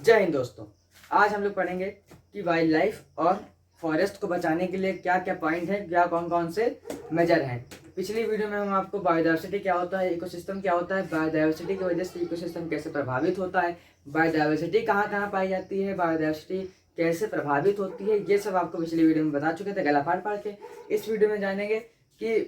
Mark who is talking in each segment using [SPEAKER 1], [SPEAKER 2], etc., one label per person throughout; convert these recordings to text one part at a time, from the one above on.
[SPEAKER 1] जय हिंद दोस्तों। आज हम लोग पढ़ेंगे कि वाइल्ड लाइफ और फॉरेस्ट को बचाने के लिए क्या क्या पॉइंट है, क्या कौन कौन से मेजर हैं। पिछली वीडियो में हम आपको बायोडायवर्सिटी क्या होता है, इकोसिस्टम क्या होता है, बायोडायवर्सिटी की वजह से इकोसिस्टम कैसे प्रभावित होता है, बायोडायवर्सिटी कहाँ कहाँ पाई जाती है, बायोडायवर्सिटी कैसे प्रभावित होती है, ये सब आपको पिछली वीडियो में बता चुके थे गला फाड़ फाड़ के। इस वीडियो में जानेंगे कि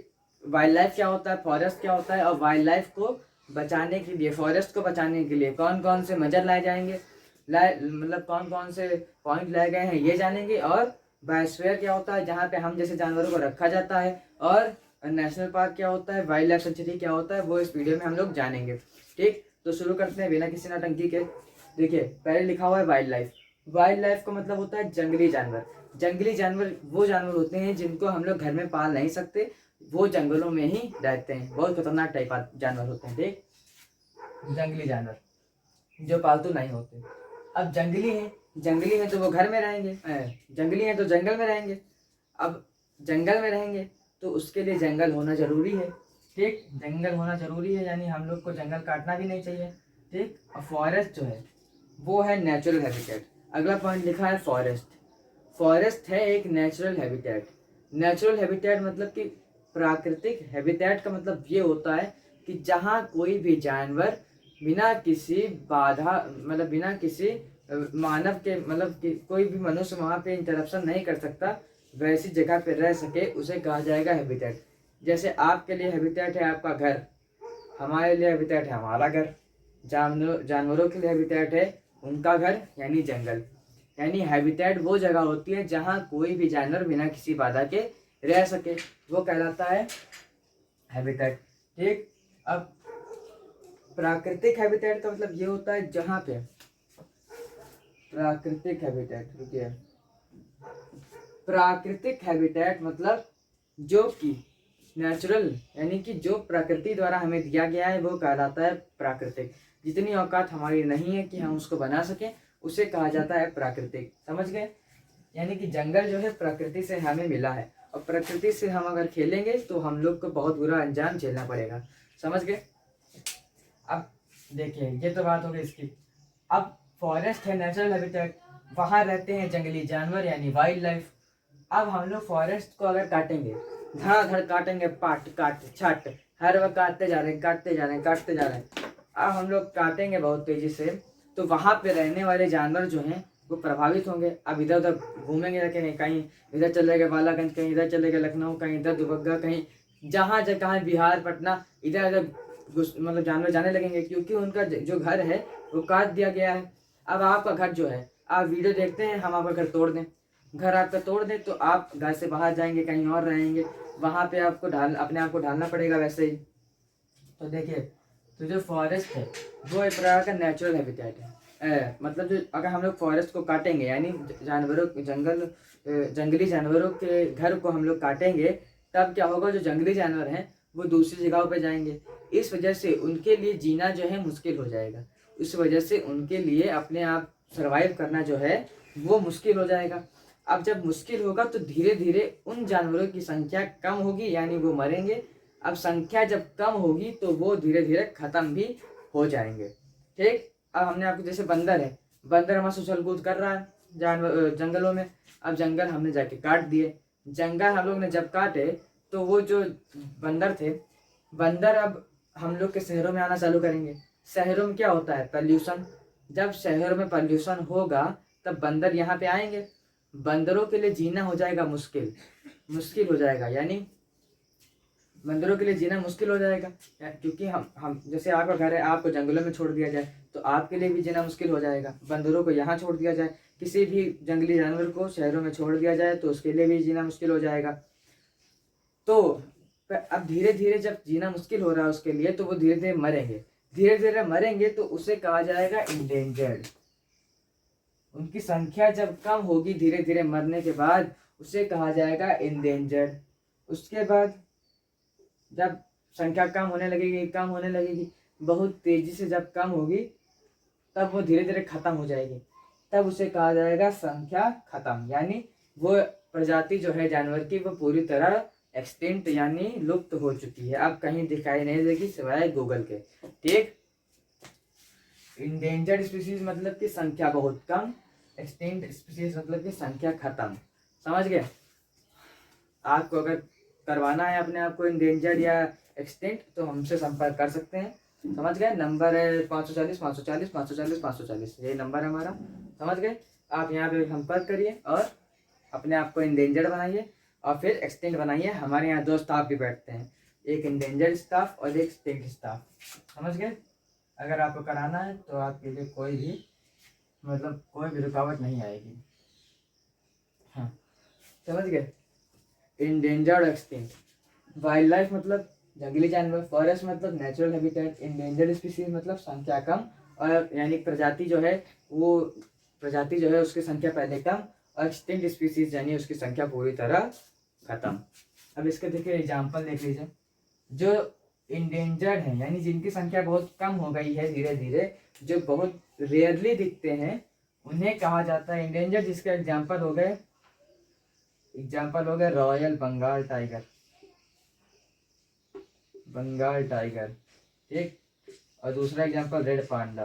[SPEAKER 1] वाइल्ड लाइफ क्या होता है, फॉरेस्ट क्या होता है और वाइल्ड लाइफ को बचाने के लिए, फॉरेस्ट को बचाने के लिए कौन कौन से मेजर लाए जाएंगे, मतलब कौन कौन से पॉइंट लाए गए हैं ये जानेंगे। और बायोस्फीयर क्या होता है, जहाँ पे हम जैसे जानवरों को रखा जाता है, और नेशनल पार्क क्या होता है, वाइल्ड लाइफ सेंचुरी क्या होता है, वो इस वीडियो में हम लोग जानेंगे। ठीक, तो शुरू करते हैं बिना किसी नौटंकी के। देखिए पहले लिखा हुआ है वाइल्ड लाइफ। वाइल्ड लाइफ का मतलब होता है जंगली जानवर। जंगली जानवर वो जानवर होते हैं जिनको हम लोग घर में पाल नहीं सकते, वो जंगलों में ही रहते हैं, बहुत खतरनाक टाइप जानवर होते हैं। ठीक, जंगली जानवर जो पालतू नहीं होते। अब जंगली है तो वो घर में रहेंगे, जंगली है तो जंगल में रहेंगे। अब जंगल में रहेंगे तो उसके लिए जंगल होना जरूरी है। ठीक, जंगल होना जरूरी है, यानी हम लोग को जंगल काटना भी नहीं चाहिए। ठीक, और फॉरेस्ट जो है वो है नेचुरल हैबिटेट। अगला पॉइंट लिखा है फॉरेस्ट। फॉरेस्ट है एक नेचुरल हैबिटेट। नेचुरल हैबिटेट मतलब कि प्राकृतिक हैबिटेट का मतलब ये होता है कि जहाँ कोई भी जानवर बिना किसी बाधा, मतलब बिना किसी मानव के, मतलब कि कोई भी मनुष्य वहाँ पे इंटरप्शन नहीं कर सकता, वैसी जगह पे रह सके, उसे कहा जाएगा हैबिटेट। जैसे आपके लिए हैबिटेट है आपका घर, हमारे लिए हैबिटेट है हमारा घर, जानवरों के लिए हैबिटेट है उनका घर यानी जंगल। यानी हैबिटेट वो जगह होती है जहाँ कोई भी जानवर बिना किसी बाधा के रह सके, वो कहलाता है हैबिटेट। ठीक, अब प्राकृतिक हैबिटेट का मतलब ये होता है जहाँ पे प्राकृतिक हैबिटेट, रुकिए, प्राकृतिक हैबिटेट मतलब जो कि नेचुरल, यानी कि जो प्रकृति द्वारा हमें दिया गया है वो कहलाता है प्राकृतिक। जितनी औकात हमारी नहीं है कि हम उसको बना सकें, उसे कहा जाता है प्राकृतिक। समझ गए? यानी कि जंगल जो है प्रकृति से हमें मिला है, और प्रकृति से हम अगर खेलेंगे तो हम लोग को बहुत बुरा अंजाम झेलना पड़ेगा। समझ गए? अब देखिए ये तो बात हो गई इसकी। अब फॉरेस्ट है नेचुरल हैबिटेट, वहाँ रहते हैं जंगली जानवर यानी वाइल्ड लाइफ। अब हम लोग फॉरेस्ट को अगर काटेंगे, धड़ाधड़ काटेंगे, पाट काट छाट, हर वक्त काटते जा रहे हैं, काटते जा रहे हैं, काटते जा रहे हैं। अब हम लोग काटेंगे बहुत तेजी से, तो वहाँ पे रहने वाले जानवर जो हैं वो प्रभावित होंगे। अब इधर उधर घूमेंगे, रखेंगे, कहीं इधर चले गए बालागंज, कहीं इधर चले गए लखनऊ, कहीं इधर दुबग्गा, कहीं जहाँ जगह बिहार पटना, इधर उधर मतलब जानवर जाने लगेंगे, क्योंकि उनका जो घर है वो काट दिया गया है। अब आपका घर जो है, आप वीडियो देखते हैं हम आपका घर तोड़ दें, घर आपका तोड़ दें, तो आप घर से बाहर जाएंगे, कहीं और रहेंगे, वहाँ पे आपको अपने आप को ढालना पड़ेगा वैसे ही। तो देखिए, तो जो फॉरेस्ट है वो एक प्रकार का नेचुरल हैबिटेट है। मतलब जो अगर हम लोग फॉरेस्ट को काटेंगे, यानी जंगली जानवरों के घर को हम लोग काटेंगे, तब क्या होगा, जो जंगली जानवर हैं वो दूसरी जगहों पे जाएंगे। इस वजह से उनके लिए जीना जो है मुश्किल हो जाएगा। इस वजह से उनके लिए अपने आप सरवाइव करना जो है वो मुश्किल हो जाएगा। अब जब मुश्किल होगा तो धीरे धीरे उन जानवरों की संख्या कम होगी, यानी वो मरेंगे। अब संख्या जब कम होगी तो वो धीरे धीरे खत्म भी हो जाएंगे। ठीक, अब हमने आपको, जैसे बंदर है, बंदर हमारा उछल कूद कर रहा है जंगलों में। अब जंगल हमने जाके काट दिए, जंगल हम लोग ने जब काटे तो वो जो बंदर थे, बंदर अब हम लोग के शहरों में आना चालू करेंगे। शहरों में क्या होता है, पॉल्यूशन। जब शहरों में पॉल्यूशन होगा तब बंदर यहाँ पे आएंगे, बंदरों के लिए जीना हो जाएगा मुश्किल, मुश्किल हो जाएगा, यानी बंदरों के लिए जीना मुश्किल हो जाएगा। क्योंकि हम जैसे आपका घर है, आपको जंगलों में छोड़ दिया जाए तो आपके लिए भी जीना मुश्किल हो जाएगा। बंदरों को यहाँ छोड़ दिया जाए, किसी भी जंगली जानवर को शहरों में छोड़ दिया जाए तो उसके लिए भी जीना मुश्किल हो जाएगा। तो अब धीरे धीरे जब जीना मुश्किल हो रहा है उसके लिए, तो वो धीरे धीरे मरेंगे, धीरे धीरे मरेंगे, तो उसे कहा जाएगा इंडेंजर्ड। उनकी संख्या जब कम होगी धीरे धीरे मरने के बाद, उसे कहा जाएगा इंडेंजर्ड। उसके बाद जब संख्या कम होने लगेगी, बहुत तेजी से जब कम होगी, तब वो धीरे धीरे खत्म हो जाएगी, तब उसे कहा जाएगा संख्या खत्म। यानी वो प्रजाति जो है जानवर की वो पूरी तरह एक्सटिंक्ट यानी लुप्त हो चुकी है, अब कहीं दिखाई नहीं देगी सिवाय गूगल के। ठीक, इंडेंजर्ड स्पीसीज मतलब कि संख्या बहुत कम, एक्सटिंक्ट स्पीसीज मतलब कि संख्या खत्म। समझ गए? आपको अगर करवाना है अपने आप को इंडेंजर्ड या एक्सटिंक्ट तो हमसे संपर्क कर सकते हैं। समझ गए? नंबर है 540 540 540 540, यही नंबर है हमारा। समझ गए? आप यहाँ पे संपर्क करिए और अपने आप को इंडेंजर्ड बनाइए और फिर एक्सटिंक्ट बनाइए। हमारे यहाँ 2 स्टाफ भी बैठते हैं, एक इंडेंजर्ड स्टाफ और एक एक्सटिंक्ट स्टाफ। समझ गए? अगर आपको कराना है तो आपके लिए कोई भी रुकावट नहीं आएगी। हाँ, समझ गए? इंडेंजर्ड एक्सटिंक्ट, वाइल्ड लाइफ मतलब जंगली जानवर, फॉरेस्ट मतलब नेचुरल हैबिटेट, इंडेंजर्ड स्पीसीज मतलब संख्या कम, और यानी प्रजाति जो है उसकी संख्या पहले कम, और एक्सटिंक्ट स्पीसीज यानी उसकी संख्या पूरी तरह खत्म। अब इसके देखिए एग्जाम्पल देख लीजिए। जो इंडेंजर्ड है यानी जिनकी संख्या बहुत कम हो गई है धीरे धीरे, जो बहुत रेयरली दिखते हैं, उन्हें कहा जाता है इंडेंजर्ड। जिसके एग्जाम्पल हो गए रॉयल बंगाल टाइगर, ठीक, और दूसरा example red panda.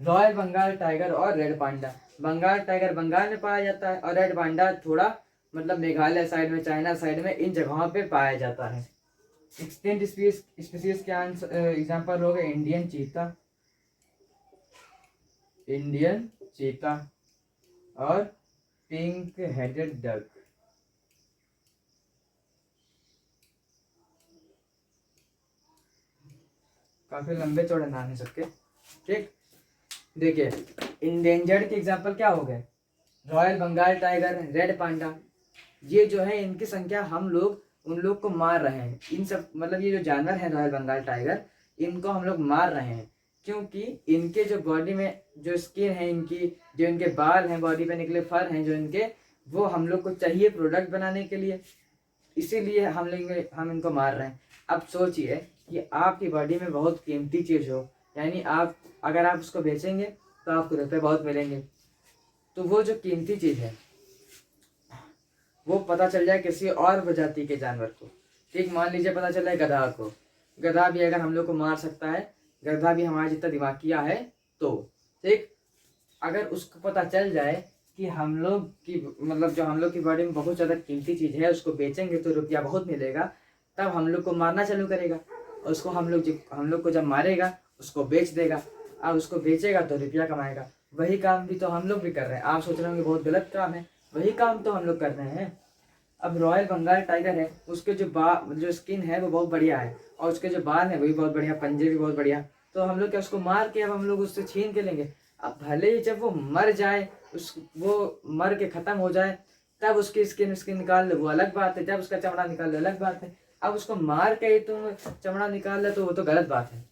[SPEAKER 1] Royal Bengal tiger और red panda, Bengal tiger Bengal में पाया जाता है और रेड पांडा थोड़ा मतलब मेघालय साइड में, चाइना साइड में, इन जगहों पे पाया जाता है। एक्सटिंक्ट स्पीसीज के एग्जाम्पल हो गए इंडियन चीता और पिंक हेडेड डक। काफी लंबे चौड़े नाम है सबके, ठीक। देखिए इंडेंजर्ड के एग्जाम्पल क्या हो गए? Royal Bengal tiger, red panda. ये जो है इनकी संख्या हम लोग उन लोग को मार रहे हैं। इन सब मतलब ये जो जानवर है रॉयल बंगाल टाइगर, इनको हम लोग मार रहे हैं क्योंकि इनके जो बॉडी में जो स्किन है, इनकी जो इनके बाल हैं, बॉडी पे निकले फर हैं जो इनके, वो हम लोग को चाहिए प्रोडक्ट बनाने के लिए, इसीलिए हम इनको मार रहे हैं। अब सोचिए कि आपकी बॉडी में बहुत कीमती चीज़ हो, यानी अगर आप उसको बेचेंगे तो आपको रुपए बहुत मिलेंगे, तो वो जो कीमती चीज़ है वो पता चल जाए किसी और प्रजाति के जानवर को, ठीक, मान लीजिए पता चला है गधा को, गधा भी अगर हम लोग को मार सकता है, गधा भी हमारा जितना दिमाग किया है तो, ठीक, अगर उसको पता चल जाए कि हम लोग की मतलब जो हम लोग की बॉडी में बहुत ज़्यादा कीमती चीज़ है, उसको बेचेंगे तो रुपया बहुत मिलेगा, तब हम लोग को मारना चालू करेगा। और उसको हम लोग को जब मारेगा उसको बेच देगा, अब उसको बेचेगा तो रुपया कमाएगा। वही काम भी तो हम लोग भी कर रहे हैं। आप सोच रहे होंगे बहुत गलत काम है, वही काम तो हम लोग कर रहे हैं। अब रॉयल बंगाल टाइगर है, उसके जो स्किन है वो बहुत बढ़िया है और उसके जो बाल है वो भी बहुत बढ़िया, पंजे भी बहुत बढ़िया, तो हम लोग क्या उसको मार के अब हम लोग उससे छीन के लेंगे? अब भले ही जब वो मर जाए, वो मर के खत्म हो जाए, तब उसकी स्किन निकाल लो वो अलग बात है, जब उसका चमड़ा निकाल लो अलग बात है। अब उसको मार के ही तुम चमड़ा निकाल लो तो वो तो गलत बात है।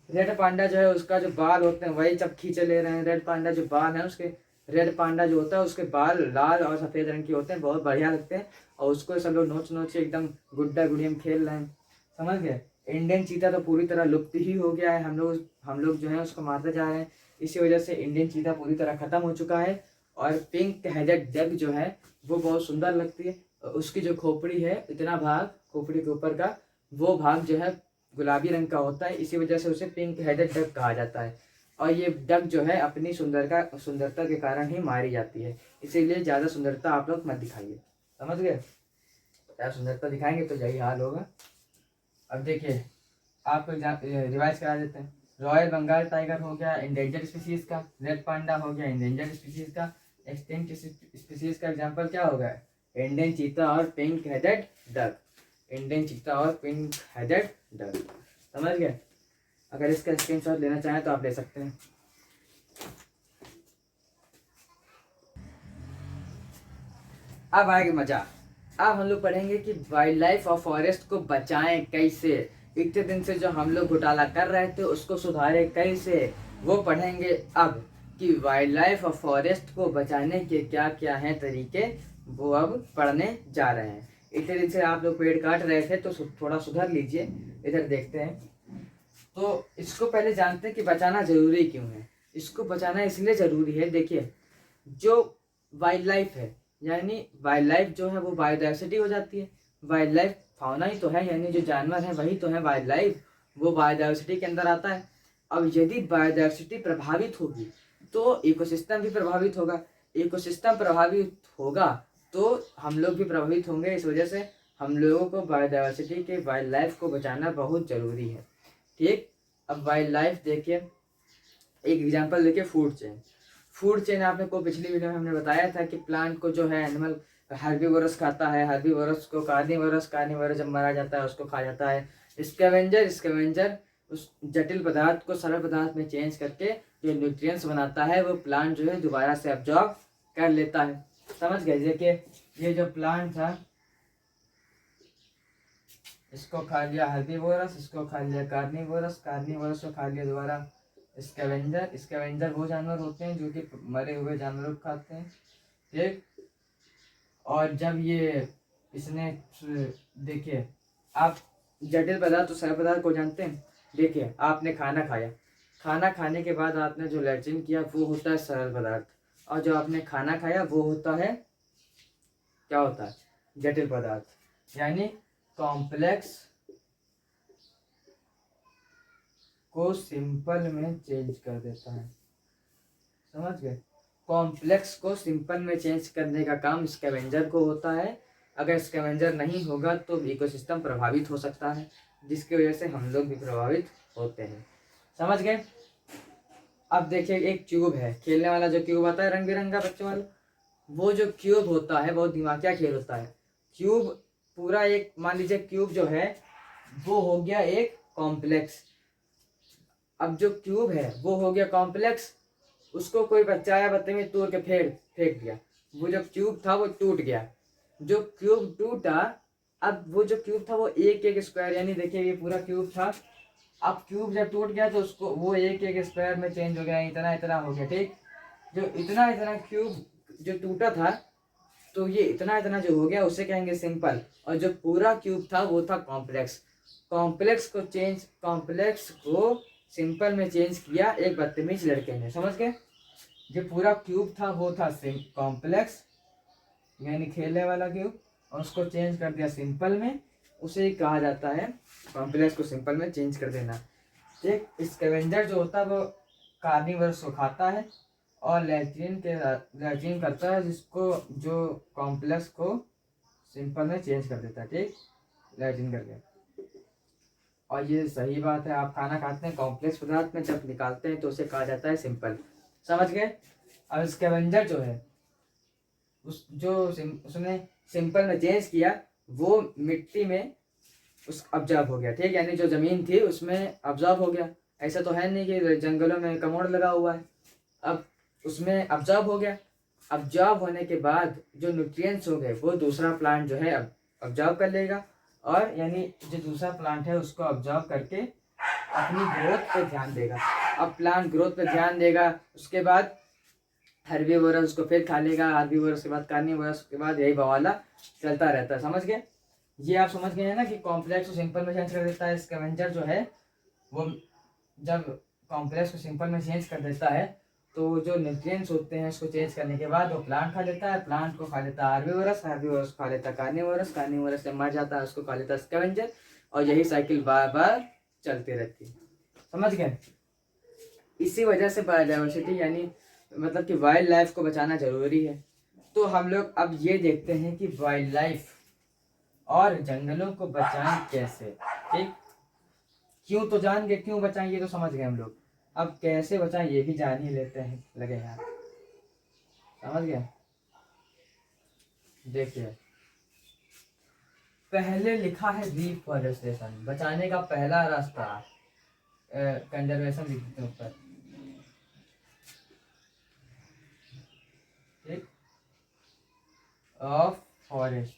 [SPEAKER 1] रेड पांडा जो है उसका जो बाल होते हैं वही सब खींचे ले रहे हैं। रेड पांडा जो बाल है उसके, रेड पांडा जो होता है उसके बाल लाल और सफेद रंग के होते हैं, बहुत बढ़िया लगते हैं, और उसको सब लोग नोच नोच के एकदम गुड्डा गुड़ियम खेल रहे हैं। समझ गए? इंडियन चीता तो पूरी तरह लुप्त ही हो गया है, हम लोग जो है उसको मारते जा रहे हैं, इसी वजह से इंडियन चीता पूरी तरह खत्म हो चुका है। और पिंक हेडेड डक जो है वो बहुत सुंदर लगती है, उसकी जो खोपड़ी है, इतना भाग खोपड़ी के ऊपर का वो भाग जो है गुलाबी रंग का होता है, इसी वजह से उसे पिंक हेडेड डक कहा जाता है। और ये डक जो है अपनी सुंदरता के कारण ही मारी जाती है, इसीलिए ज़्यादा सुंदरता आप लोग मत दिखाइए। समझ गए? ज़्यादा सुंदरता दिखाएंगे तो यही हाल होगा। अब देखिए आपको रिवाइज करा देते हैं। रॉयल बंगाल टाइगर हो गया इंडेंजर्ड स्पीसीज का, रेड पांडा हो गया इंडेंजर्ड स्पीसीज का, एक्सटिंक्ट स्पीसीज का एग्जांपल क्या होगा? इंडियन चीता और पिंक हेडेड डक, इंडियन चीता और पिंक हेडेड डक। समझ गए? अगर इसका स्क्रीनशॉट लेना चाहें तो आप ले सकते हैं। अब आएगा मजा। अब हम लोग पढ़ेंगे कि वाइल्ड लाइफ और फॉरेस्ट को बचाएं कैसे। इतने दिन से जो हम लोग घोटाला कर रहे थे उसको सुधारे कैसे, वो पढ़ेंगे अब। कि वाइल्ड लाइफ और फॉरेस्ट को बचाने के क्या क्या हैं तरीके, वो अब पढ़ने जा रहे हैं। इतने दिन से आप लोग पेड़ काट रहे थे तो थोड़ा सुधर लीजिए। इधर देखते हैं, तो इसको पहले जानते हैं कि बचाना जरूरी क्यों है। इसको बचाना इसलिए जरूरी है, देखिए जो वाइल्ड लाइफ है यानी वाइल्ड लाइफ जो है वो बायोडाइवर्सिटी हो जाती है। वाइल्ड लाइफ फाउना ही तो है, यानी जो जानवर है वही तो है वाइल्ड लाइफ। वो बायोडायवर्सिटी के अंदर आता है। अब यदि बायोडायवर्सिटी प्रभावित होगी तो इकोसिस्टम भी प्रभावित होगा, इकोसिस्टम प्रभावित होगा तो हम लोग भी प्रभावित होंगे। इस वजह से हम लोगों को बायोडायवर्सिटी के, वाइल्ड लाइफ को बचाना बहुत ज़रूरी है। ठीक, अब वाइल्ड लाइफ देखिए, एक एग्जांपल देखिए, फूड चेन। फूड चेन आपने को पिछली वीडियो में हमने बताया था कि प्लांट को जो है एनिमल हर्बीवोरस खाता है, हर्बीवोरस को कार्निवोरस, कार्निवोरस जब मारा जाता है उसको खा जाता है। स्कैवेंजर, स्कैवेंजर उस जटिल पदार्थ को सरल पदार्थ में चेंज करके जो न्यूट्रिएंट्स बनाता है वो प्लांट जो है दोबारा से अब्जॉर्ब कर लेता है। समझ गए? देखिए ये जो प्लांट था इसको खा लिया हर्बीवोरस, इसको खा लिया कार्निवोरस, कार्निवोरस को खा लिया दोबारा स्कैवेंजर। स्कैवेंजर वो जानवर होते हैं जो कि मरे हुए जानवरों को खाते हैं। ठीक, और जब ये इसने, देखिए आप जटिल पदार्थ तो सरल पदार्थ को जानते हैं। देखिए आपने खाना खाया, खाना खाने के बाद आपने जो लैट्रिन किया वो होता है सरल पदार्थ, और जो आपने खाना खाया वो होता है, क्या होता है? जटिल पदार्थ, यानी कॉम्प्लेक्स को सिंपल में चेंज कर देता है। समझ गए? कॉम्प्लेक्स को सिंपल में चेंज करने का काम स्कैवेंजर को होता है। अगर स्कैवेंजर नहीं होगा तो इकोसिस्टम प्रभावित हो सकता है, जिसकी वजह से हम लोग भी प्रभावित होते हैं। समझ गए? अब देखिए एक क्यूब है, खेलने वाला जो क्यूब आता है रंग बिरंगा बच्चों वाला, वो जो क्यूब होता है बहुत दिमागिया खेल होता है। क्यूब पूरा एक, मान लीजिए क्यूब जो है वो हो गया एक कॉम्प्लेक्स। अब जो क्यूब है वो हो गया कॉम्प्लेक्स, उसको कोई बच्चा आया बत्ते में तोड़ के फेंक दिया, वो जो क्यूब था वो टूट गया। जो क्यूब टूटा, अब वो जो क्यूब था वो एक एक स्क्वायर, यानी देखिए ये पूरा क्यूब था, अब क्यूब जब टूट गया तो उसको वो एक एक स्क्वायर में चेंज हो गया, इतना इतना हो गया। ठीक, जो इतना इतना क्यूब जो टूटा था तो ये इतना इतना जो हो गया उसे कहेंगे सिंपल, और जो पूरा क्यूब था वो था कॉम्प्लेक्स। कॉम्प्लेक्स को सिंपल में चेंज किया एक बदतमीज लड़के ने। समझ गए? जो पूरा क्यूब था वो था कॉम्प्लेक्स, यानी खेलने वाला क्यूब, और उसको चेंज कर दिया सिंपल में, उसे कहा जाता है कॉम्प्लेक्स को सिंपल में चेंज कर देना। ठीक, स्कैवेंजर जो होता है वो कार्निवोरस को खाता है और लैट्रिन करता है, जिसको जो कॉम्प्लेक्स को सिंपल में चेंज कर देता है। ठीक, लैट्रिन करके। और ये सही बात है, आप खाना खाते हैं कॉम्प्लेक्स पदार्थ में जब निकालते हैं तो उसे कहा जाता है सिंपल। समझ गए? अब स्कैवेंजर जो है उसने सिंपल में चेंज किया, वो मिट्टी में उस अब्जॉर्ब हो गया। ठीक, यानी जो जमीन थी उसमें अब्जॉर्ब हो गया। ऐसा तो है नहीं कि जंगलों में कमोड लगा हुआ है, अब उसमें अब्जॉर्ब हो गया। अब्जॉर्ब होने के बाद जो न्यूट्रिएंट्स हो गए वो दूसरा प्लांट जो है अब्जॉर्ब कर लेगा, और यानी जो दूसरा प्लांट है उसको अब्जॉर्ब करके अपनी ग्रोथ पे ध्यान देगा। अब प्लांट ग्रोथ पे ध्यान देगा, उसके बाद हर्बीवोरस उसको फिर खा लेगा, हर्बीवोरस के बाद कार्निवोरस, के बाद यही बवाला चलता रहता है। समझ गए? ये आप समझ गए हैं ना कि कॉम्प्लेक्स को सिंपल में चेंज कर देता है स्कैवेंजर जो है वो। जब कॉम्प्लेक्स को सिंपल में चेंज कर देता है तो जो न्यूट्रिएंट्स होते हैं उसको चेंज करने के बाद वो प्लांट खा लेता है, प्लांट को खा लेता है हर्बीवोरस, हर्बीवोरस खा लेता है कार्निवोरस, कार्निवोरस जब मर जाता है उसको खा लेता है स्कैवेंजर, और यही साइकिल बार बार चलती रहती है। समझ गए? इसी वजह से बायोडायवर्सिटी यानी मतलब कि वाइल्ड लाइफ को बचाना जरूरी है। तो हम लोग अब ये देखते हैं कि वाइल्ड लाइफ और जंगलों को बचाएं कैसे। ठीक, क्यों तो जान गए, क्यों बचाएं ये तो समझ गए हम लोग, अब कैसे बचाएं ये भी जान ही लेते हैं, लगे यार। समझ गए? देखिए पहले लिखा है डिफॉरेस्टेशन, बचाने का पहला रास्ता, कंजर्वेशन लिख देते हैं ऊपर। ठीक, ऑफ फॉरेस्ट,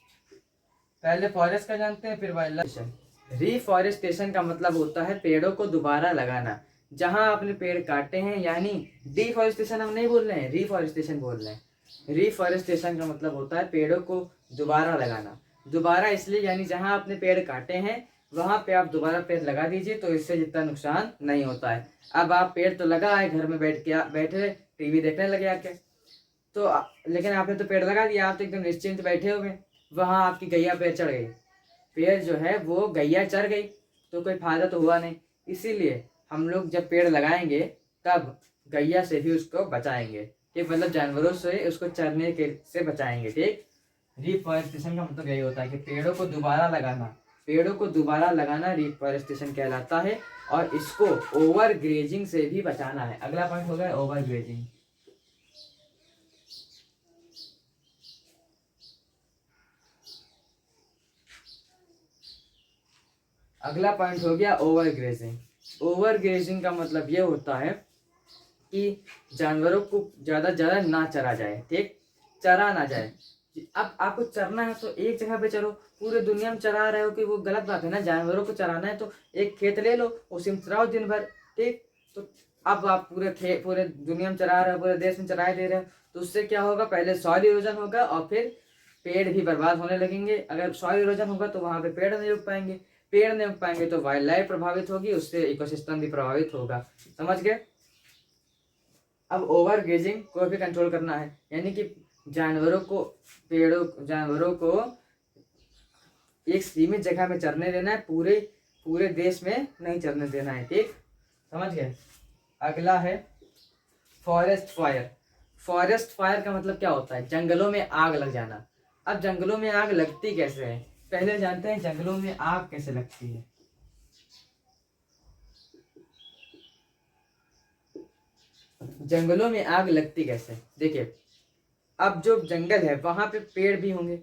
[SPEAKER 1] पहले फॉरेस्ट का जानते हैं फिर वाइल्ड लाइफ। रिफॉरेस्टेशन का मतलब होता है पेड़ों को दोबारा लगाना। जहां आपने पेड़ काटे हैं, यानी डिफॉरेस्टेशन हम नहीं बोल रहे हैं, रिफॉरेस्टेशन बोल रहे हैं। रिफॉरेस्टेशन का मतलब होता है पेड़ों को दोबारा लगाना। दोबारा इसलिए यानी जहां आपने पेड़ काटे हैं वहां पे आप दोबारा पेड़ लगा दीजिए, तो इससे जितना नुकसान नहीं होता है। अब आप पेड़ तो लगा है, घर में बैठे टीवी देखने लगे आके, तो लेकिन आपने तो पेड़ लगा दिया, आप तो एकदम निश्चिंत बैठे हुए, वहां आपकी गैया पेड़ चढ़ गई, पेड़ जो है वो गैया चढ़ गई तो कोई फायदा तो हुआ नहीं। इसीलिए हम लोग जब पेड़ लगाएंगे तब गैया से भी उसको बचाएंगे, ठीक, मतलब जानवरों से उसको चरने के से बचाएंगे, ठीक। रिफॉरेस्टेशन का मतलब यही होता है कि पेड़ों को दोबारा लगाना रिफॉरेस्टेशन कहलाता है, और इसको ओवर ग्रेजिंग से भी बचाना है। अगला पॉइंट हो गया ओवर ग्रेजिंग। अगला पॉइंट हो गया ओवर ग्रेजिंग। ओवर ग्रेजिंग का मतलब ये होता है कि जानवरों को ज्यादा ना चरा जाए, ठीक, चरा ना जाए। अब आपको चरना है तो एक जगह पे चरो, पूरे दुनिया में चरा रहे हो कि वो गलत बात है ना। जानवरों को चराना है तो एक खेत ले लो, उसी में चराओ दिन भर, ठीक। तो अब आप पूरे दुनिया में चरा रहे हो, पूरे देश में चराए दे रहे हो, तो उससे क्या होगा, पहले सॉइल इरोजन होगा और फिर पेड़ भी बर्बाद होने लगेंगे। अगर सॉइल इरोजन होगा तो वहां पे पेड़ नहीं उग पाएंगे, पेड़ नहीं उग पाएंगे तो वाइल्ड लाइफ प्रभावित होगी, उससे इकोसिस्टम भी प्रभावित होगा। समझ गए। अब ओवर ग्रेजिंग को भी कंट्रोल करना है, यानी कि जानवरों को एक सीमित जगह में चरने देना है, पूरे पूरे देश में नहीं चरने देना है, ठीक, समझ गए। अगला है फॉरेस्ट फायर। फॉरेस्ट फायर का मतलब क्या होता है, जंगलों में आग लग जाना। अब जंगलों में आग लगती कैसे है, पहले जानते हैं जंगलों में आग कैसे लगती है। जंगलों में आग लगती कैसे, देखिए, अब जो जंगल है वहां पे पेड़ भी होंगे,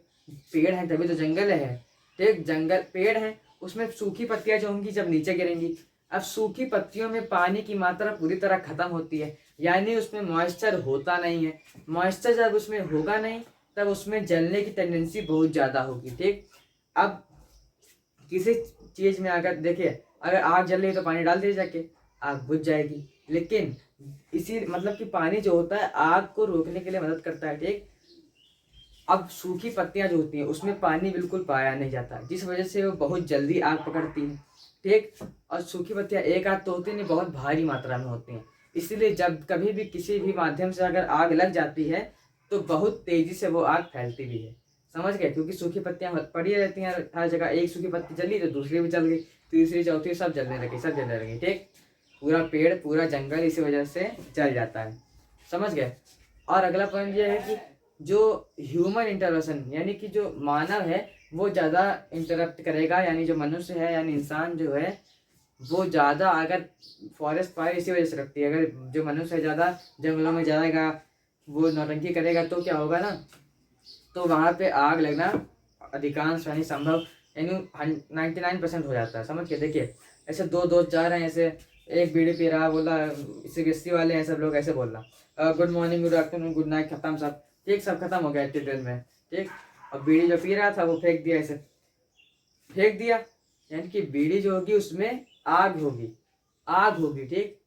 [SPEAKER 1] पेड़ है तभी तो जंगल है, ठीक। जंगल पेड़ है, उसमें सूखी पत्तियां जो होंगी जब नीचे गिरेंगी, अब सूखी पत्तियों में पानी की मात्रा पूरी तरह खत्म होती है, यानी उसमें मॉइस्चर होता नहीं है। मॉइस्चर जब उसमें होगा नहीं तब उसमें जलने की टेंडेंसी बहुत ज्यादा होगी, ठीक। अब किसी चीज में अगर देखिए, अगर आग जल रही है तो पानी डाल दिए जाके, आग बुझ जाएगी। लेकिन इसी मतलब कि पानी जो होता है आग को रोकने के लिए मदद करता है, ठीक। अब सूखी पत्तियां जो होती हैं उसमें पानी बिल्कुल पाया नहीं जाता, जिस वजह से वो बहुत जल्दी आग पकड़ती है, ठीक। और सूखी पत्तियां एक आग तो होती नहीं, बहुत भारी मात्रा में होती हैं। इसीलिए जब कभी भी किसी भी माध्यम से अगर आग लग जाती है तो बहुत तेजी से वो आग फैलती भी है, समझ गए, क्योंकि सूखी पत्तियां पड़ी रहती हैं हर जगह। एक सूखी पत्ती जली तो दूसरी भी जल गई, तीसरी चौथी सब जलने लगी, ठीक। पूरा पेड़ पूरा जंगल इसी वजह से जल जाता है, समझ गए। और अगला पॉइंट ये है कि जो ह्यूमन इंटरवेंशन, यानी कि जो मानव है वो ज़्यादा इंटरप्ट करेगा, यानी जो मनुष्य है यानी इंसान जो है वो ज़्यादा, अगर फॉरेस्ट फायर इसी वजह से लगती है, अगर जो मनुष्य है ज़्यादा जंगलों में जाएगा, वो नौटंकी करेगा तो क्या होगा ना, तो वहाँ पे आग लगना अधिकांश यानी संभव, यानी 99% हो जाता है, समझ के। देखिए, ऐसे दो दोस्त जा रहे हैं, ऐसे एक बीड़ी पी रहा, बोला सिगरेट वाले हैं सब लोग, ऐसे बोल रहा good morning good afternoon good night, खत्म सब, ठीक, सब खत्म हो गया इतनी देर में, ठीक। और बीड़ी जो पी रहा था वो फेंक दिया, ऐसे फेंक दिया, यानी कि बीड़ी जो होगी उसमें आग होगी, ठीक।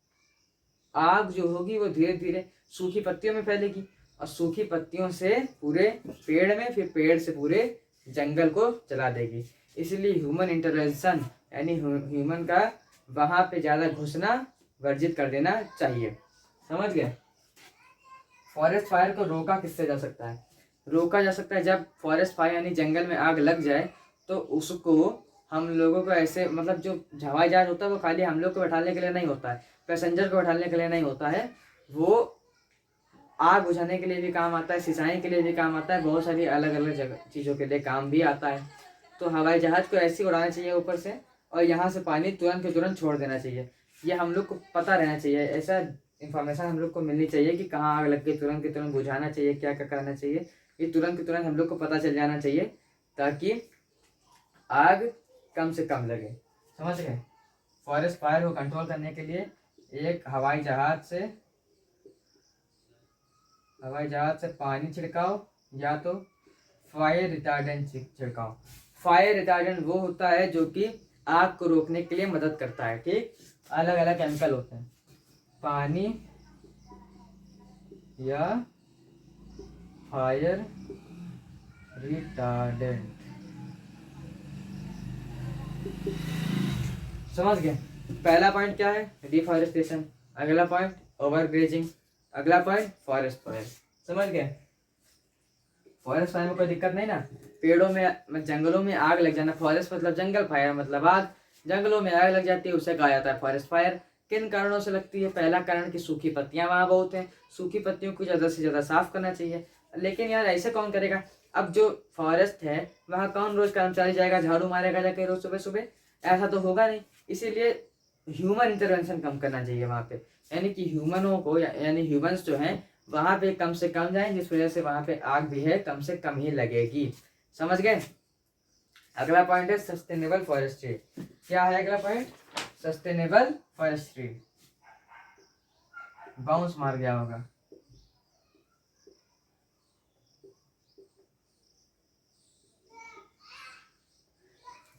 [SPEAKER 1] आग जो होगी वो धीरे धीरे सूखी पत्तियों में फैलेगी, और सूखी पत्तियों से पूरे पेड़ में, फिर पेड़ से पूरे जंगल को जला देगी। इसलिए ह्यूमन इंटरवेंशन यानी ह्यूमन का वहां पे ज्यादा घुसना वर्जित कर देना चाहिए, समझ गए। फॉरेस्ट फायर को रोका किससे जा सकता है, रोका जा सकता है जब फॉरेस्ट फायर यानी जंगल में आग लग जाए तो उसको हम लोगों को ऐसे, मतलब जो हवाई जहाज होता है वो खाली हम लोग को बैठाने के लिए नहीं होता है, पैसेंजर को बैठाने के लिए नहीं होता है, वो आग बुझाने के लिए भी काम आता है, सिंचाई के लिए भी काम आता है, बहुत सारी अलग अलग जगह चीज़ों के लिए काम भी आता है। तो हवाई जहाज को ऐसे ही उड़ाना चाहिए ऊपर से, और यहाँ से पानी तुरंत के तुरंत छोड़ देना चाहिए। ये हम लोग को पता रहना चाहिए, ऐसा इन्फॉर्मेशन हम लोग को मिलनी चाहिए कि कहाँ आग लग गई, तुरंत के तुरंत बुझाना चाहिए, क्या क्या करना चाहिए, ये तुरंत के तुरंत हम लोग को पता चल जाना चाहिए, ताकि आग कम से कम लगे, समझ गए। फॉरेस्ट फायर को कंट्रोल करने के लिए एक हवाई जहाज से पानी छिड़काओ, या तो फायर रिटार्डेंट छिड़काओ। फायर रिटार्डेंट वो होता है जो कि आग को रोकने के लिए मदद करता है, ठीक। अलग अलग केमिकल होते हैं, पानी या फायर रिटार्डेंट, समझ गए। पहला पॉइंट क्या है, डिफॉरेस्टेशन। अगला पॉइंट ओवर ग्रेजिंग। अगला पॉइंट फॉरेस्ट फायर, समझ गए। फॉरेस्ट फायर में कोई दिक्कत नहीं ना, पेड़ों में जंगलों में आग लग जाना, फॉरेस्ट मतलब जंगल, फायर मतलब आग। जंगलों में आग लग जाती है, उसे कहा जाता है फॉरेस्ट फायर। किन कारणों से लगती है? पहला कारण कि सूखी पत्तियां वहाँ बहुत हैं, सूखी पत्तियों को ज़्यादा से ज़्यादा साफ करना चाहिए। लेकिन यार ऐसे कौन करेगा? अब जो फॉरेस्ट है वहाँ कौन रोज कर्मचारी जाएगा झाड़ू मारेगा जाके रोज सुबह सुबह? ऐसा तो होगा नहीं। इसीलिए ह्यूमन इंटरवेंशन कम करना चाहिए वहाँ पे, यानी कि ह्यूमनों को यानी ह्यूमंस जो हैं वहाँ पे कम से कम जाएं, जिस वजह से वहाँ पे आग भी है कम से कम ही लगेगी। समझ गए? अगला पॉइंट है सस्टेनेबल फॉरेस्ट्री। क्या है अगला पॉइंट? Sustainable forestry. बाउंस मार गया होगा।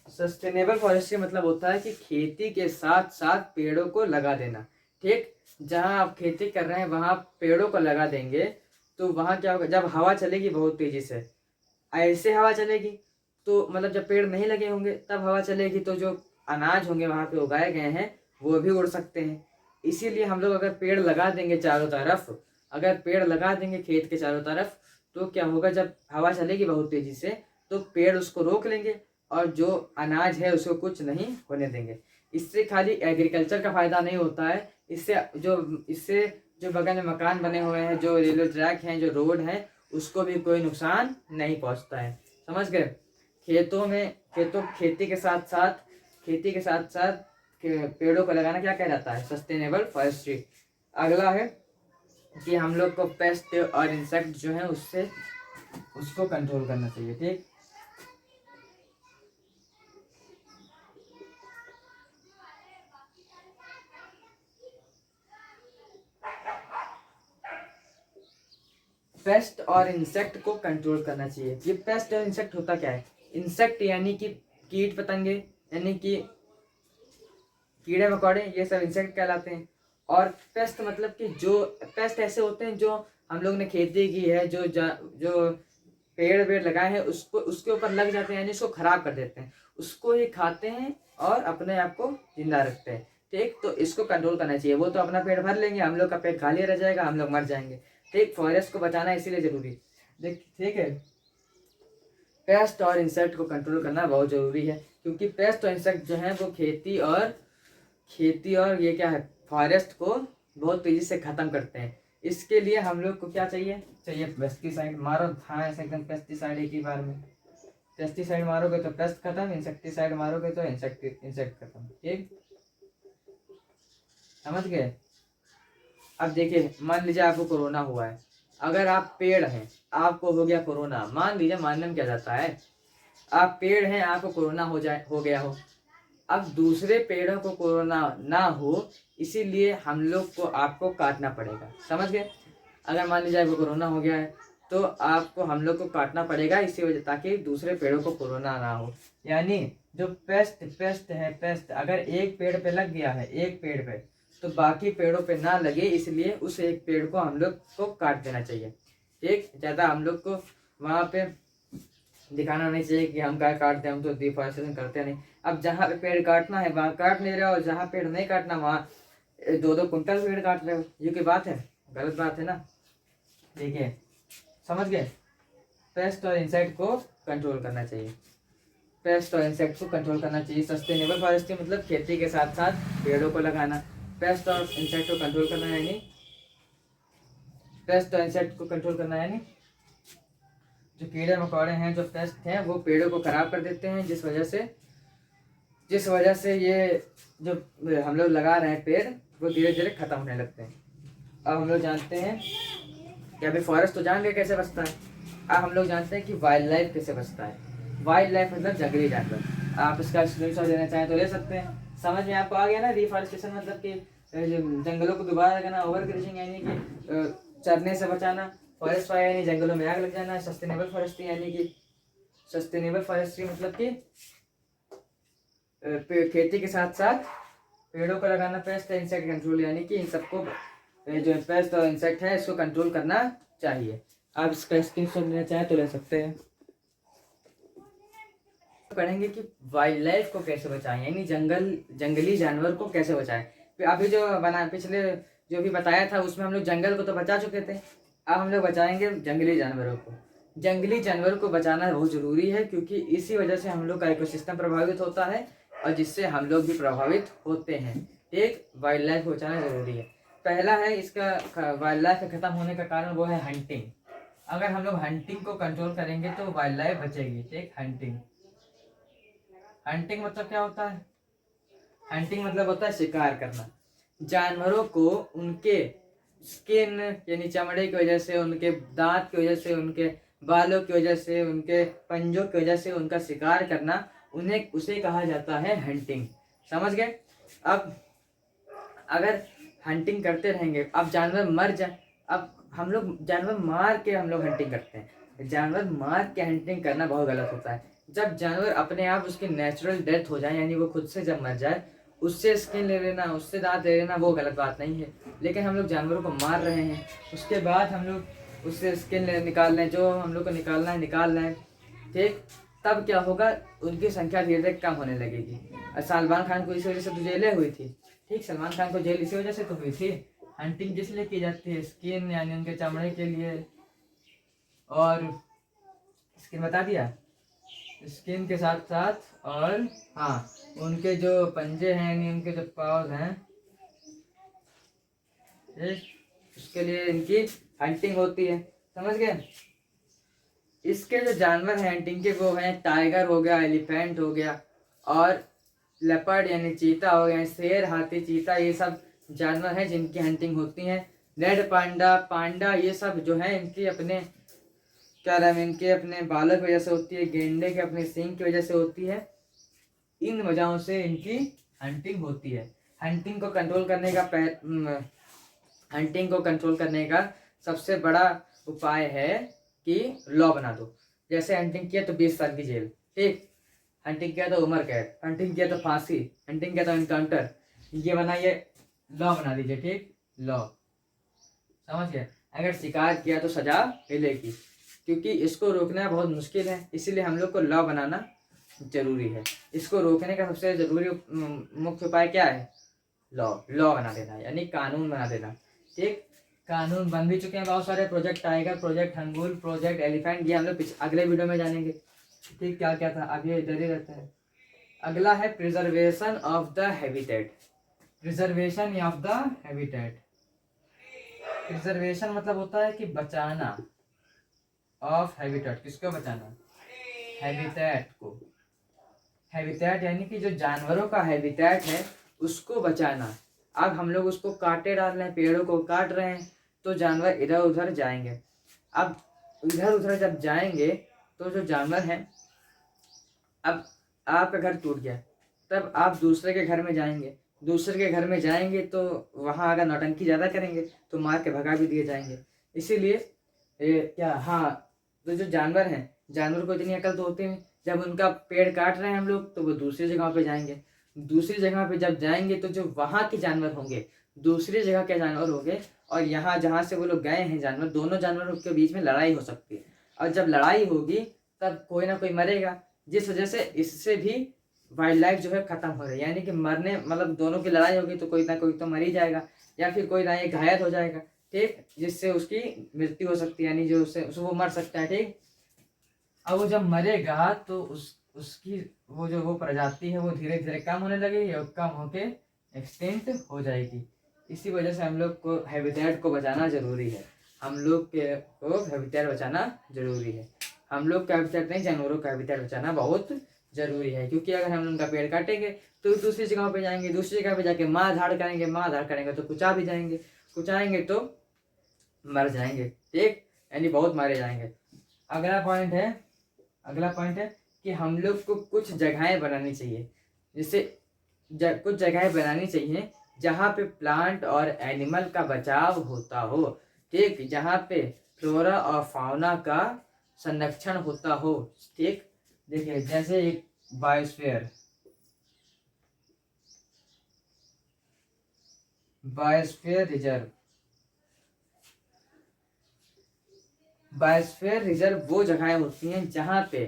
[SPEAKER 1] सस्टेनेबल फॉरेस्ट्री मतलब होता है कि खेती के साथ साथ पेड़ों को लगा देना। ठीक, जहां आप खेती कर रहे हैं वहां पेड़ों को लगा देंगे तो वहां क्या होगा? जब हवा चलेगी बहुत तेजी से, ऐसे हवा चलेगी तो मतलब जब पेड़ नहीं लगे होंगे तब हवा चलेगी तो जो अनाज होंगे वहां पे उगाए गए हैं वो भी उड़ सकते हैं। इसीलिए हम लोग अगर पेड़ लगा देंगे चारों तरफ, अगर पेड़ लगा देंगे खेत के चारों तरफ, तो क्या होगा? जब हवा चलेगी बहुत तेजी से तो पेड़ उसको रोक लेंगे और जो अनाज है उसको कुछ नहीं होने देंगे। इससे खाली एग्रीकल्चर का फायदा नहीं होता है, इससे जो बगल में मकान बने हुए हैं, जो रेलवे ट्रैक हैं, जो रोड हैं, उसको भी कोई नुकसान नहीं पहुंचता है। समझ गए? खेती के साथ साथ पेड़ों को लगाना क्या कहलाता है? Sustainable forestry. अगला है कि हम लोग को पेस्ट और इंसेक्ट जो है उसको कंट्रोल करना चाहिए। ठीक, पेस्ट और इंसेक्ट को कंट्रोल करना चाहिए। ये पेस्ट और इंसेक्ट होता क्या है? इंसेक्ट यानी कि कीट पतंगे, यानी कि कीड़े मकोड़े, ये सब इंसेक्ट कहलाते हैं। और पेस्ट मतलब कि जो पेस्ट ऐसे होते हैं जो हम लोग ने खेती की है, जो पेड़ वेड़ लगाए हैं उसको उसके ऊपर लग जाते हैं, यानी उसको खराब कर देते हैं, उसको ही खाते हैं और अपने आप को जिंदा रखते हैं। ठीक, तो इसको कंट्रोल करना चाहिए। वो तो अपना पेट भर लेंगे, हम लोग का पेट खाली रह जाएगा, हम लोग मर जाएंगे। ठीक, फॉरेस्ट को बचाना इसीलिए जरूरी। देख, ठीक है, पेस्ट और इंसेक्ट को कंट्रोल करना बहुत जरूरी है, क्योंकि पेस्ट और इंसेक्ट जो है वो खेती और ये क्या है, फॉरेस्ट को बहुत तेजी से खत्म करते हैं। इसके लिए हम लोग को क्या चाहिए? पेस्टिसाइड मारो। हाँ, ऐसे एकदम पेस्टिसाइड एक ही बार में। पेस्टिसाइड मारोगे तो पेस्ट खत्म, इंसेक्टिसाइड मारोगे तो इंसेक्ट खत्म। ठीक, समझ गए? अब देखिए, मान लीजिए आपको कोरोना हुआ है, अगर आप पेड़ हैं, आपको हो गया कोरोना, मान लीजिए, मानने में क्या जाता है, आप पेड़ हैं, आपको कोरोना हो गया हो। अब दूसरे पेड़ों को कोरोना ना हो, इसीलिए हम लोग को आपको काटना पड़ेगा। समझ गए? अगर मान लीजिए आपको कोरोना हो गया है तो आपको हम लोग को काटना पड़ेगा इसी वजह, ताकि दूसरे पेड़ों को कोरोना ना हो। यानी जो पेस्ट अगर एक पेड़ पे लग गया है, एक पेड़ पे, तो बाकी पेड़ों पे ना लगे, इसलिए उस एक पेड़ को हम लोग को काट देना चाहिए। ठीक, ज़्यादा हम लोग को वहाँ पे दिखाना नहीं चाहिए कि हम क्या काटते हैं, हम तो डिफॉरेस्टेशन करते नहीं। अब जहाँ पे पेड़ काटना है वहाँ काट नहीं रहे हो, जहाँ पेड़ नहीं काटना वहाँ 2-2 कुंटल पेड़ काट रहे हो। ये कोई बात है? गलत बात है ना। देखिए, समझ गए? पेस्ट और इंसेक्ट को कंट्रोल करना चाहिए, पेस्ट और इंसेक्ट को कंट्रोल करना चाहिए। सस्टेनेबल फॉरेस्ट्री मतलब खेती के साथ साथ पेड़ों को लगाना। पेस्ट और इंसेक्ट को कंट्रोल करना यानी पेस्ट और इंसेक्ट को कंट्रोल करना यानी जो कीड़े मकोड़े हैं, जो पेस्ट हैं, वो पेड़ों को खराब कर देते हैं, जिस वजह से ये जो हम लोग लगा रहे हैं पेड़, वो धीरे धीरे खत्म होने लगते हैं। अब हम लोग जानते हैं कि अभी फॉरेस्ट तो जान गए कैसे बचता है, अब हम लोग जानते हैं कि वाइल्ड लाइफ कैसे बचता है। वाइल्ड लाइफ मतलब जंगली जानवर। आप इसका स्क्रीनशॉट लेना चाहें तो ले सकते हैं। समझ में आपको आ गया ना? रिफॉरेस्टेशन मतलब कि जंगलों को दोबारा लगाना, ओवर ग्रेजिंग यानी कि चरने से बचाना, फॉरेस्ट फायर यानी जंगलों में आग लग जाना, सस्टेनेबल फॉरेस्ट्री यानी कि सस्टेनेबल फॉरेस्ट्री मतलब कि खेती के साथ साथ पेड़ों को लगाना। पेस्ट और इंसेक्ट कंट्रोल यानी कि इन सबको जो पेस्ट और इंसेक्ट है इसको कंट्रोल करना चाहिए। आप इसका स्क्रीनशॉट लेना चाहें तो ले सकते हैं। पढ़ेंगे कि वाइल्ड लाइफ को कैसे बचाएं, यानी जंगली जानवर को कैसे बचाएं। अभी जो पिछले जो भी बताया था उसमें हम लोग जंगल को तो बचा चुके थे, अब हम लोग बचाएंगे जंगली जानवरों को। जंगली जानवरों को बचाना बहुत जरूरी है, क्योंकि इसी वजह से हम लोग का इकोसिस्टम प्रभावित होता है, और जिससे हम लोग भी प्रभावित होते हैं। ठीक, वाइल्ड लाइफ को बचाना जरूरी है। पहला है इसका वाइल्ड लाइफ का खत्म होने का कारण, वो है हंटिंग। अगर हम लोग हंटिंग को कंट्रोल करेंगे तो वाइल्ड लाइफ बचेगी। ठीक, हंटिंग, हंटिंग मतलब क्या होता है? हंटिंग मतलब होता है शिकार करना। जानवरों को उनके स्किन यानी चमड़े की वजह से, उनके दांत की वजह से, उनके बालों की वजह से, उनके पंजों की वजह से उनका शिकार करना, उन्हें उसे कहा जाता है हंटिंग। समझ गए? अब अगर हंटिंग करते रहेंगे, अब जानवर मर जाए, अब हम लोग जानवर मार के हम लोग हंटिंग करते हैं। जानवर मार के हंटिंग करना बहुत गलत होता है। जब जानवर अपने आप उसकी नेचुरल डेथ हो जाए, यानी वो खुद से जब मर जाए, उससे स्किन ले लेना, उससे दांत ले लेना, वो गलत बात नहीं है। लेकिन हम लोग जानवरों को मार रहे हैं, उसके बाद हम लोग उससे स्किन निकाल रहे हैं, जो हम लोग को निकालना है निकाल रहे हैं। ठीक, तब क्या होगा? उनकी संख्या धीरे धीरे कम होने लगेगी। और सलमान खान को इस वजह से तो जेलें हुई थी। ठीक, सलमान खान को जेल इसी वजह से तो हुई थी। हंटिंग किस लिए की जाती है? स्किन यानी उनके चमड़े के लिए। और स्किन बता दिया, स्किन के साथ साथ, और हाँ, उनके जो पंजे हैं यानी उनके जो पाँव हैं, ठीक, उसके लिए इनकी हंटिंग होती है। समझ गए? इसके जो जानवर हैं हंटिंग के, वो हैं टाइगर हो गया, एलिफेंट हो गया, और लेपर्ड यानी चीता हो गया, शेर, हाथी, चीता, ये सब जानवर हैं जिनकी हंटिंग होती है। रेड पांडा, पांडा, ये सब जो है इनकी अपने क्या नाम है, इनके अपने बालों की वजह से होती है। गेंडे के अपने सींग की वजह से होती है। इन वजहों से इनकी हंटिंग होती है। हंटिंग को कंट्रोल करने का हंटिंग को कंट्रोल करने का सबसे बड़ा उपाय है कि लॉ बना दो। जैसे हंटिंग किया तो 20 साल की जेल। ठीक, हंटिंग किया तो उम्र कैद, हंटिंग किया तो फांसी, हंटिंग किया तो इनकाउंटर। ये बनाइए, लॉ बना दीजिए। ठीक, लॉ, समझ गए? अगर शिकार किया तो सजा मिलेगी, क्योंकि इसको रोकना बहुत मुश्किल है, इसीलिए हम लोग को लॉ बनाना जरूरी है। इसको रोकने का सबसे जरूरी मुख्य उपाय क्या है? लॉ, लॉ बना देना, यानी कानून बना देना। ठीक, कानून बन भी चुके हैं बहुत सारे, project tiger, project hangul, project elephant, ये हम लोग अगले वीडियो में जानेंगे। ठीक, क्या क्या था, अभी इधर ही रहता है। अगला है preservation of the habitat. Preservation of the habitat, preservation मतलब होता है कि बचाना, ऑफ हैबिटेट, किसको बचाना? हैबिटेट को। हैबिटेट यानी कि जो जानवरों का हैबिटेट है उसको बचाना। अब हम लोग उसको काटे डाल रहे हैं, पेड़ों को काट रहे हैं, तो जानवर इधर उधर जाएंगे। अब इधर उधर जब जाएंगे तो जो जानवर हैं, अब आपका घर टूट गया, तब आप दूसरे के घर में जाएंगे, दूसरे के घर में जाएंगे तो वहाँ अगर नौटंकी ज़्यादा करेंगे तो मार के भगा भी दिए जाएंगे। इसीलिए क्या, हाँ, तो जो जानवर हैं, जानवर को इतनी अकल तो होती नहीं, जब उनका पेड़ काट रहे हैं हम लोग तो वो दूसरी जगह पे जाएंगे। दूसरी जगह पे जब जाएंगे तो जो वहाँ के जानवर होंगे, दूसरी जगह के जानवर होंगे, और यहाँ जहाँ से वो लोग गए हैं जानवर, दोनों जानवरों के बीच में लड़ाई हो सकती है। और जब लड़ाई होगी तब कोई ना कोई मरेगा, जिस वजह से इससे भी वाइल्ड लाइफ जो है खत्म हो रही है। यानी कि मरने मतलब दोनों की लड़ाई होगी तो कोई ना कोई तो मर ही जाएगा, या फिर कोई ना एक घायल हो जाएगा। ठीक, जिससे उसकी मृत्यु हो सकती है, यानी जो उससे वो मर सकता है। ठीक, अब वो जब मरेगा तो उसकी वो प्रजाति है वो धीरे धीरे कम होने लगेगी और कम होके एक्सटिंक्ट हो जाएगी। इसी वजह से हम लोग को हैबिटेट को बचाना जरूरी है। हम लोग को हैबिटेट बचाना जरूरी है। हम लोग का हैबिटेट नहीं, जानवरों का हैबिटेट बचाना बहुत जरूरी है। क्योंकि अगर हम उनका पेड़ काटेंगे तो दूसरी जगह पे जाएंगे, दूसरी जगह पे जाके मार धाड़ करेंगे, मार धाड़ करेंगे तो कुचा भी जाएंगे, कुचाएंगे तो मर जाएंगे। ठीक, यानी बहुत मारे जाएंगे। अगला पॉइंट है कि हम लोग को कुछ जगहें बनानी चाहिए, जिससे कुछ जगहें बनानी चाहिए जहाँ पे प्लांट और एनिमल का बचाव होता हो। ठीक, जहाँ पे फ्लोरा और फाउना का संरक्षण होता हो। ठीक, देखिए जैसे एक biosphere, biosphere reserve, biosphere reserve वो जगहें होती हैं जहाँ पे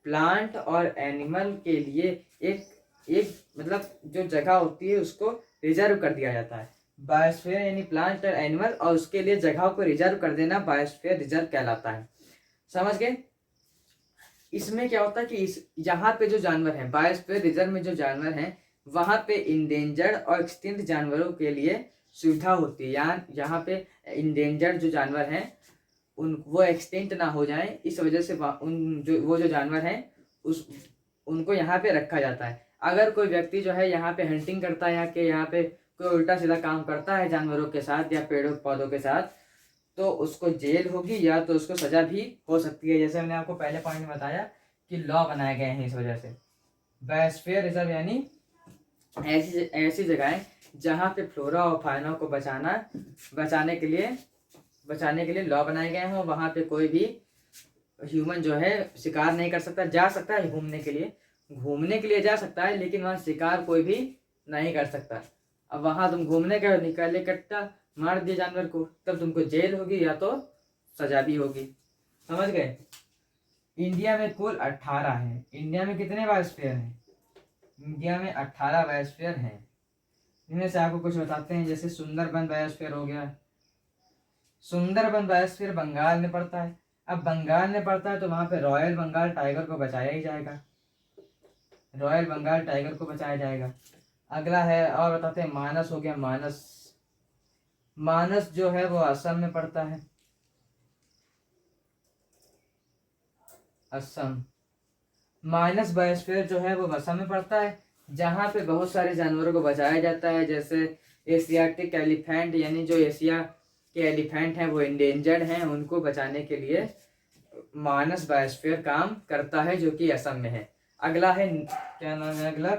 [SPEAKER 1] प्लांट और एनिमल के लिए एक एक मतलब जो जगह होती है उसको रिजर्व कर दिया जाता है। बायोस्फीयर यानी प्लांट और एनिमल, और उसके लिए जगह को रिजर्व कर देना बायोस्फीयर रिजर्व कहलाता है। समझ गए? इसमें क्या होता है कि इस यहाँ पे जो जानवर हैं बायोस्फीयर रिजर्व में जो जानवर हैं वहाँ पे इंडेंजर्ड और एक्सटिंक्ट जानवरों के लिए सुविधा होती है। यहाँ पे इंडेंजर्ड जो जानवर हैं उन वो एक्सटिंक्ट ना हो जाएं, इस वजह से वो जो जानवर हैं उनको यहाँ पे रखा जाता है। अगर कोई व्यक्ति जो है यहाँ पे हंटिंग करता है या कि यहाँ पे कोई उल्टा सीधा काम करता है जानवरों के साथ या पेड़ों पौधों के साथ, तो उसको जेल होगी या तो उसको सजा भी हो सकती है। जैसे मैंने आपको पहले पॉइंट में बताया कि लॉ बनाए गए हैं इस वजह से। बायोस्फीयर रिजर्व यानी ऐसी जगहें जहाँ पे फ्लोरा और फाउना को बचाने के लिए लॉ बनाए गए हैं। वहाँ पे कोई भी ह्यूमन जो है शिकार नहीं कर सकता। जा सकता है घूमने के लिए जा सकता है, लेकिन वहाँ शिकार कोई भी नहीं कर सकता। अब वहाँ तुम घूमने का निकाले कट्टा मार दिए जानवर को, तब तुमको जेल होगी या तो सजा भी होगी। समझ गए। इंडिया में कुल 18 है। इंडिया में कितने बायोस्फीयर हैं? इंडिया में 18 बायोस्फीयर हैं। इनमें से आपको कुछ बताते हैं। जैसे सुंदरबन बायोस्फीयर हो गया। सुंदरबन बायोस्फीयर बंगाल में पड़ता है। अब बंगाल में पड़ता है तो वहाँ पे रॉयल बंगाल टाइगर को बचाया ही जाएगा। रॉयल बंगाल टाइगर को बचाया जाएगा। अगला है और बताते हैं, मानस हो गया। मानस जो है वो असम में पड़ता है। असम मानस बायोस्फीयर जो है वो असम में पड़ता है, जहाँ पे बहुत सारे जानवरों को बचाया जाता है। जैसे एशियाटिक एलिफेंट, यानी जो एशिया के एलिफेंट हैं वो इंडेंजर्ड हैं, उनको बचाने के लिए मानस बायोस्फीयर काम करता है, जो कि असम में है। अगला है, क्या नाम है अगला?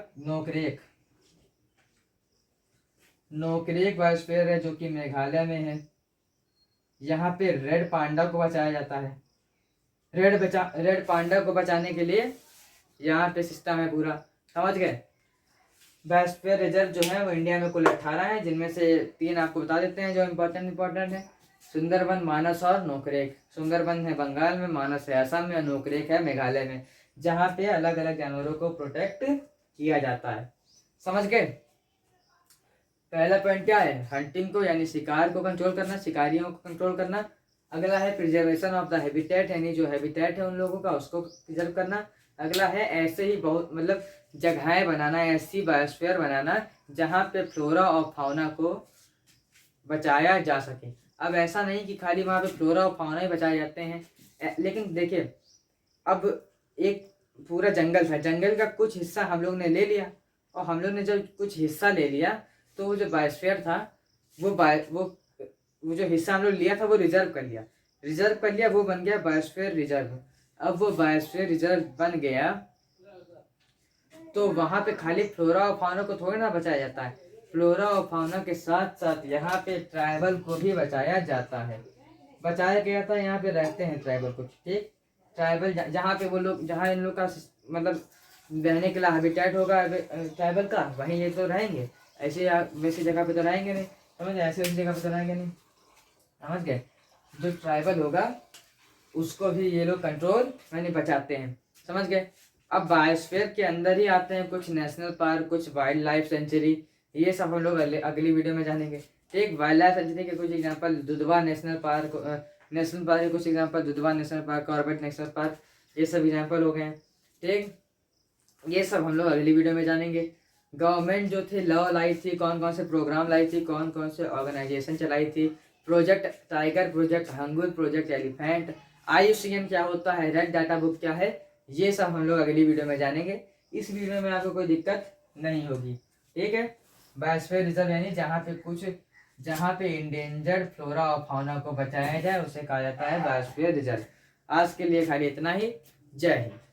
[SPEAKER 1] नोकरेक बायोस्फीयर है, जो कि मेघालय में है। यहाँ पे रेड पांडा को बचाया जाता है। रेड पांडा को बचाने के लिए यहाँ पे सिस्टम है पूरा। समझ गए। बायोस्फीयर रिजर्व जो है वो इंडिया में कुल 18 है, जिनमें से 3 आपको बता देते हैं जो इम्पोर्टेंट है। सुंदरबन, मानस और नोकरेक। सुंदरबन है बंगाल में, मानस है असम में और नोकरेक है मेघालय में, जहाँ पे अलग अलग जानवरों को प्रोटेक्ट किया जाता है। समझ गए। पहला पॉइंट क्या है? हंटिंग को यानी शिकार को कंट्रोल करना, शिकारियों को कंट्रोल करना। अगला है प्रिजर्वेशन ऑफ द हैबिटेट, यानी जो हैबिटेट है उन लोगों का उसको प्रिजर्व करना। अगला है ऐसे ही बहुत मतलब जगहें बनाना, ऐसी बायोस्फीयर बनाना जहाँ पे फ्लोरा और फाउना को बचाया जा सके। अब ऐसा नहीं कि खाली वहाँ पे फ्लोरा और फाउना ही बचाए जाते हैं, लेकिन देखिए अब एक पूरा जंगल था, जंगल का कुछ हिस्सा हम लोग ने ले लिया, और हम लोग ने जब कुछ हिस्सा ले लिया तो वो जो बायोस्फीयर था वो जो हिस्सा हम लोग लिया था वो रिजर्व कर लिया, वो बन गया बायोस्फीयर रिजर्व। अब वो बायोस्फीयर रिजर्व बन गया तो वहाँ पे खाली फ्लोरा और फाउना को थोड़ी ना बचाया जाता है, फ्लोरा और फाउना के साथ साथ यहाँ पे ट्राइबल को भी बचाया जाता है। बचाया गया था, यहाँ पे रहते हैं ट्राइबल कुछ, ठीक। ट्राइबल जहाँ पे वो लोग, जहाँ इन लोग का मतलब रहने के लिए हैबिटेट होगा ट्राइबल का, वहीं ये तो रहेंगे। ऐसे वैसी जगह पे तो रहेंगे नहीं, समझ गए। ऐसे वैसी जगह पे तो रहेंगे नहीं, समझ गए। जो ट्राइबल होगा उसको भी ये लोग कंट्रोल यानी बचाते हैं। समझ गए। अब बायोस्फीयर के अंदर ही आते हैं कुछ नेशनल पार्क, कुछ वाइल्ड लाइफ सेंचुरी, ये सब हम लोग अगली वीडियो में जानेंगे। ठीक। वाइल्ड लाइफ सेंचुरी के कुछ एग्जांपल दुधवा नेशनल पार्क के कुछ example Dudhwa national park, Corbett national park, ये सब एग्जांपल हो गए हैं। ठीक। ये सब हम लोग अगली वीडियो में जानेंगे। गवर्नमेंट जो थी लॉ लाई थी, कौन कौन से प्रोग्राम लाई थी, कौन कौन से ऑर्गेनाइजेशन चलाई थी, project tiger, project hangul, project elephant, IUCN क्या होता है, रेड डाटा बुक क्या है, ये सब हम लोग अगली वीडियो में जानेंगे। इस वीडियो में आपको कोई दिक्कत नहीं होगी। ठीक है। बायोस्फीयर रिजर्व यानी जहाँ पे इंडेंजर्ड फ्लोरा और फाउना को बचाया जाए उसे कहा जाता है बायोस्फीयर रिजर्व। आज के लिए खाली इतना ही। जय हिंद।